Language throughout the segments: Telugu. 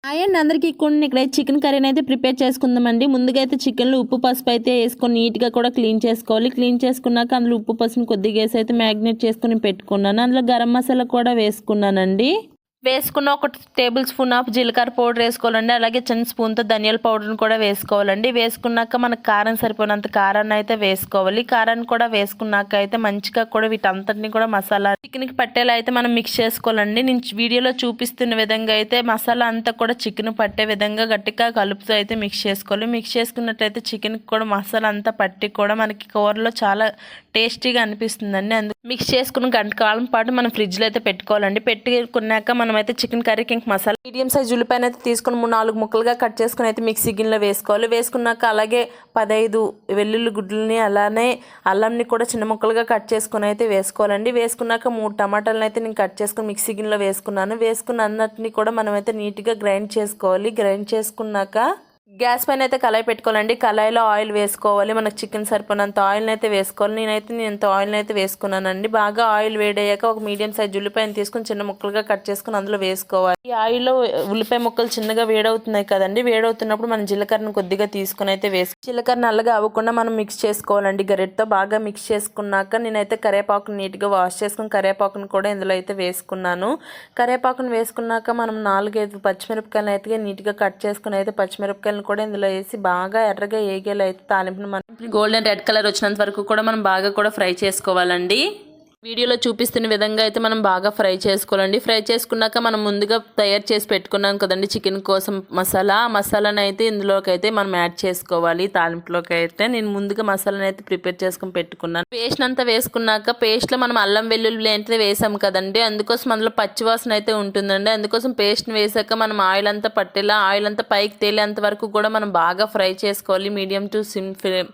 అండ్ అందరికీ కొన్ని ఇక్కడ చికెన్ కర్రీని అయితే ప్రిపేర్ చేసుకుందామండి. ముందుగా అయితే చికెన్లో ఉప్పు పసుపు అయితే వేసుకొని నీట్గా కూడా క్లీన్ చేసుకోవాలి. క్లీన్ చేసుకున్నాక అందులో ఉప్పు పసుపుని కొద్దిగా వేసి అయితే మ్యాగ్నేట్ చేసుకుని పెట్టుకున్నాను. అందులో గరం మసాలా కూడా వేసుకున్నానండి. వేసుకున్న ఒక టేబుల్ స్పూన్ ఆఫ్ జీలకర్ర పౌడర్ వేసుకోవాలండి. అలాగే చిన్న స్పూన్తో ధనియాల పౌడర్ని కూడా వేసుకోవాలండి. వేసుకున్నాక మనకు కారం సరిపోయినంత కారాన్ని అయితే వేసుకోవాలి. కారాన్ని కూడా వేసుకున్నాక అయితే మంచిగా కూడా వీటంతటిని కూడా మసాలా చికెన్కి పట్టేలా అయితే మనం మిక్స్ చేసుకోవాలండి. నేను వీడియోలో చూపిస్తున్న విధంగా అయితే మసాలా అంతా కూడా చికెన్ పట్టే విధంగా గట్టిగా కలుపుతూ అయితే మిక్స్ చేసుకోవాలి. మిక్స్ చేసుకున్నట్టయితే చికెన్కి కూడా మసాలా అంతా పట్టి కూడా మనకి కూరలో చాలా టేస్టీగా అనిపిస్తుందండి. అందుకు మిక్స్ చేసుకున్న గంట కాలం పాటు మనం ఫ్రిడ్జ్లో అయితే పెట్టుకోవాలండి. పెట్టుకున్నాక మనం అయితే చికెన్ కర్రీకి ఇంక మసాలా మీడియం సైజ్ ఉల్లిపాయన అయితే తీసుకుని 3-4 ముక్కలుగా కట్ చేసుకుని అయితే మిక్సీ గిన్నెలో వేసుకోవాలి. వేసుకున్నాక అలాగే 15 వెల్లుల్లి గుడ్లని అలానే అల్లంని కూడా చిన్న ముక్కలుగా కట్ చేసుకుని అయితే వేసుకోవాలండి. వేసుకున్నాక 3 టమాటాలను అయితే నేను కట్ చేసుకుని మిక్సీ గిన్నెలో వేసుకున్నాను. వేసుకున్న అన్నిటిని కూడా మనం అయితే నీట్గా గ్రైండ్ చేసుకోవాలి. గ్రైండ్ చేసుకున్నాక గ్యాస్ పైన అయితే కళాయి పెట్టుకోవాలండి. కళాయిలో ఆయిల్ వేసుకోవాలి. మనకు చికెన్ సరిపోయినంత ఆయిల్ని అయితే వేసుకోవాలి. నేను ఇంత ఆయిల్ని అయితే వేసుకున్నానండి. బాగా ఆయిల్ వేడయ్యాక ఒక మీడియం సైజ్ ఉల్లిపాయను తీసుకుని చిన్న ముక్కలుగా కట్ చేసుకుని అందులో వేసుకోవాలి. ఈ ఆయిల్లో ఉల్లిపాయ ముక్కలు చిన్నగా వేడవుతున్నాయి కదండి. వేడవుతున్నప్పుడు మనం జీలకర్రను కొద్దిగా తీసుకుని అయితే జీలకర్ర నల్లగా అవ్వకుండా మనం మిక్స్ చేసుకోవాలండి. గరిటతో బాగా మిక్స్ చేసుకున్నాక నేనైతే కరివేపాకును నీట్గా వాష్ చేసుకుని కరివేపాకును కూడా ఇందులో అయితే వేసుకున్నాను. కరివేపాకును వేసుకున్నాక మనం 4-5 పచ్చిమిరపకాయలను అయితే నీట్గా కట్ చేసుకుని అయితే పచ్చిమిరపకాయలు కూడా ఇందులో వేసి బాగా ఎర్రగా ఏగేలా అయితే తాలింపును మనం గోల్డెన్ రెడ్ కలర్ వచ్చినంత వరకు కూడా మనం బాగా కూడా ఫ్రై చేసుకోవాలండి. వీడియోలో చూపిస్తున్న విధంగా అయితే మనం బాగా ఫ్రై చేసుకోవాలండి. ఫ్రై చేసుకున్నాక మనం ముందుగా తయారు చేసి పెట్టుకున్నాం కదండి చికెన్ కోసం మసాలాను అయితే ఇందులోకి అయితే మనం యాడ్ చేసుకోవాలి. తాలింపులోకి అయితే నేను ముందుగా మసాలాను అయితే ప్రిపేర్ చేసుకుని పెట్టుకున్నాను. పేస్ట్ అంతా వేసుకున్నాక పేస్ట్లో మనం అల్లం వెల్లుల్లి అయితే వేసాం కదండి. అందుకోసం అందులో పచ్చివాసన అయితే ఉంటుందండి. అందుకోసం పేస్ట్ని వేసాక మనం ఆయిల్ అంతా పట్టేలా ఆయిల్ అంతా పైకి తేలేంత వరకు కూడా మనం బాగా ఫ్రై చేసుకోవాలి. మీడియం టు సిమ్ ఫ్లేమ్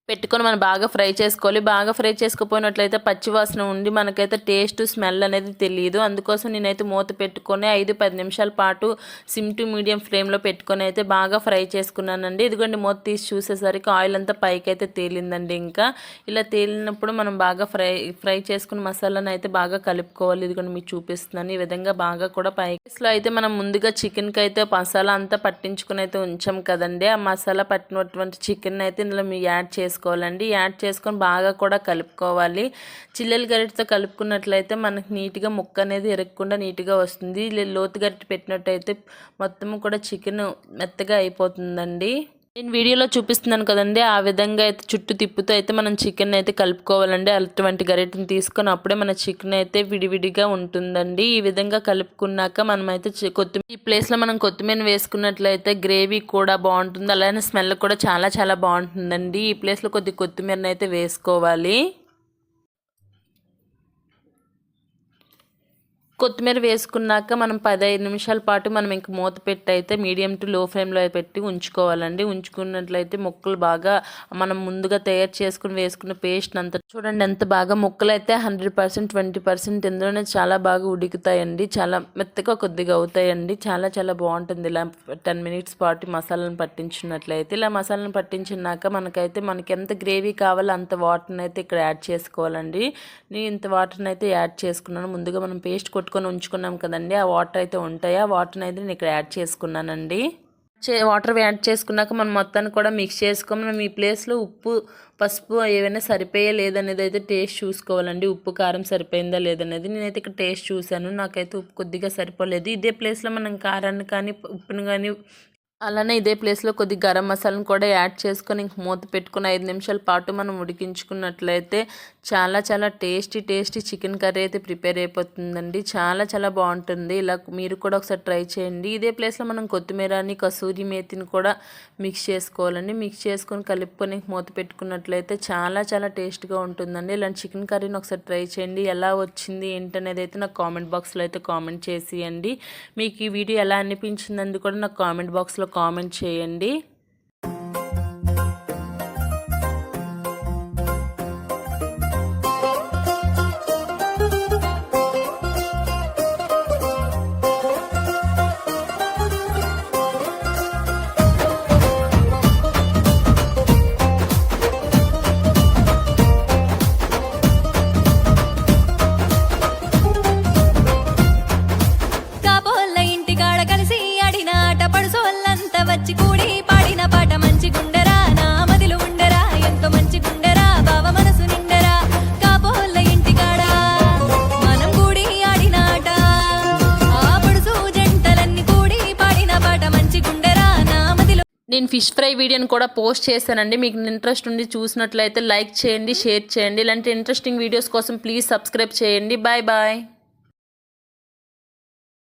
పెట్టుకొని మనం బాగా ఫ్రై చేసుకోవాలి. బాగా ఫ్రై చేసుకోపోయినట్లయితే పచ్చివాసన ఉండి మనకైతే టేస్ట్ స్మెల్ అనేది తెలియదు. అందుకోసం నేనైతే మూత పెట్టుకొని 5-10 నిమిషాల పాటు సిమ్ టు మీడియం ఫ్లేమ్లో పెట్టుకొని అయితే బాగా ఫ్రై చేసుకున్నానండి. ఇదిగోండి మూత తీసి చూసేసరికి ఆయిల్ అంతా పైకి అయితే తేలిందండి. ఇంకా ఇలా తేలినప్పుడు మనం బాగా ఫ్రై చేసుకున్న మసాలాను అయితే బాగా కలుపుకోవాలి. ఇదిగోండి మీకు చూపిస్తున్నాను. ఈ విధంగా బాగా కూడా పైకిలో అయితే మనం ముందుగా చికెన్కి అయితే మసాలా అంతా పట్టించుకుని అయితే ఉంచాం కదండి. ఆ మసాలా పట్టినటువంటి చికెన్ అయితే ఇందులో మీరు యాడ్ చేసుకోవాలండి. యాడ్ చేసుకొని బాగా కూడా కలుపుకోవాలి. చిల్లెల గరిటతో కలుపుకున్నట్లయితే మనకి నీట్గా ముక్క అనేది ఎరగకుండా నీట్గా వస్తుంది. లోతు గరిటె పెట్టినట్టయితే మొత్తం కూడా చికెన్ మెత్తగా అయిపోతుందండి. నేను వీడియోలో చూపిస్తున్నాను కదండి. ఆ విధంగా అయితే చుట్టూ తిప్పుతూ అయితే మనం చికెన్ అయితే కలుపుకోవాలండి. అటువంటి గరిటెని తీసుకొని అప్పుడే మన చికెన్ అయితే విడివిడిగా ఉంటుందండి. ఈ విధంగా కలుపుకున్నాక మనమైతే కొత్తిమీర ఈ ప్లేస్లో మనం కొత్తిమీర వేసుకున్నట్లయితే గ్రేవీ కూడా బాగుంటుంది. అలానే స్మెల్ కూడా చాలా చాలా బాగుంటుందండి. ఈ ప్లేస్లో కొద్ది కొత్తిమీరని అయితే వేసుకోవాలి. కొత్తిమీర వేసుకున్నాక మనం 15 నిమిషాల పాటు మనం ఇంక మూత పెట్టి అయితే మీడియం టు లో ఫ్లేమ్లో పెట్టి ఉంచుకోవాలండి. ఉంచుకున్నట్లయితే ముక్కలు బాగా మనం ముందుగా తయారు చేసుకుని వేసుకున్న పేస్ట్ అంతా చూడండి ఎంత బాగా ముక్కలు అయితే 100% 20% ఇందులోనే చాలా బాగా ఉడుకుతాయండి. చాలా మెత్తగా కొద్దిగా అవుతాయండి. చాలా చాలా బాగుంటుంది. ఇలా 10 మినిట్స్ పాటు మసాలాను పట్టించున్నట్లయితే ఇలా మసాలాను పట్టించినాక మనకి ఎంత గ్రేవీ కావాలో అంత వాటర్ని అయితే ఇక్కడ యాడ్ చేసుకోవాలండి. నేను ఇంత వాటర్ని అయితే యాడ్ చేసుకున్నాను. ముందుగా మనం పేస్ట్ కొట్టుకొని ఉంచుకున్నాం కదండి. ఆ వాటర్ అయితే ఉంటాయి. ఆ వాటర్ని అయితే నేను ఇక్కడ యాడ్ చేసుకున్నానండి. వాటర్ యాడ్ చేసుకున్నాక మనం మొత్తాన్ని కూడా మిక్స్ చేసుకొని మనం ఈ ప్లేస్లో ఉప్పు పసుపు ఏవైనా సరిపోయా లేదనేది అయితే టేస్ట్ చూసుకోవాలండి. ఉప్పు కారం సరిపోయిందా లేదనేది నేనైతే ఇక్కడ టేస్ట్ చూశాను. నాకైతే ఉప్పు కొద్దిగా సరిపోలేదు. ఇదే ప్లేస్లో మనం కారాన్ని కానీ ఉప్పును కానీ అలానే ఇదే ప్లేస్లో కొద్ది గరం మసాలాను కూడా యాడ్ చేసుకొని ఇంక మూత పెట్టుకుని 5 నిమిషాల పాటు మనం ఉడికించుకున్నట్లయితే చాలా చాలా టేస్టీ చికెన్ కర్రీ అయితే ప్రిపేర్ అయిపోతుందండి. చాలా చాలా బాగుంటుంది. ఇలా మీరు కూడా ఒకసారి ట్రై చేయండి. ఇదే ప్లేస్లో మనం కొత్తిమీరని కసూరి మేతిని కూడా మిక్స్ చేసుకోవాలండి. మిక్స్ చేసుకొని కలుపుకొని మూత పెట్టుకున్నట్లయితే చాలా చాలా టేస్ట్గా ఉంటుందండి. ఇలాంటి చికెన్ కర్రీని ఒకసారి ట్రై చేయండి. ఎలా వచ్చింది ఏంటనేది అయితే నాకు కామెంట్ బాక్స్లో అయితే కామెంట్ చేసేయండి. మీకు ఈ వీడియో ఎలా అనిపించిందని కూడా నాకు కామెంట్ బాక్స్లో కామెంట్ చేయండి. కాబోళ్ళ ఇంటికాడ కలిసి ఆడిన పడుసు వాళ్ళంతా వచ్చి కూడి పాడిన పాట మంచి గుండెరా నా మదిలో ఉండరా ఎంతో మంచి గుండెరా బావ మనసు నిండరా కాపోళ్ళ ఇంటికాడా మనం కూడి ఆడిన ఆట ఆ పడుసు జంటలన్నీ కూడి పాడిన పాట మంచి గుండెరా నా మదిలో. నేను ఫిష్ ఫ్రై వీడియోని కూడా పోస్ట్ చేశానండి. మీకు ఇంట్రెస్ట్ ఉండి చూసినట్లయితే లైక్ చేయండి, షేర్ చేయండి. ఇలాంటి ఇంట్రెస్టింగ్ వీడియోస్ కోసం ప్లీజ్ సబ్స్క్రైబ్ చేయండి. Bye bye.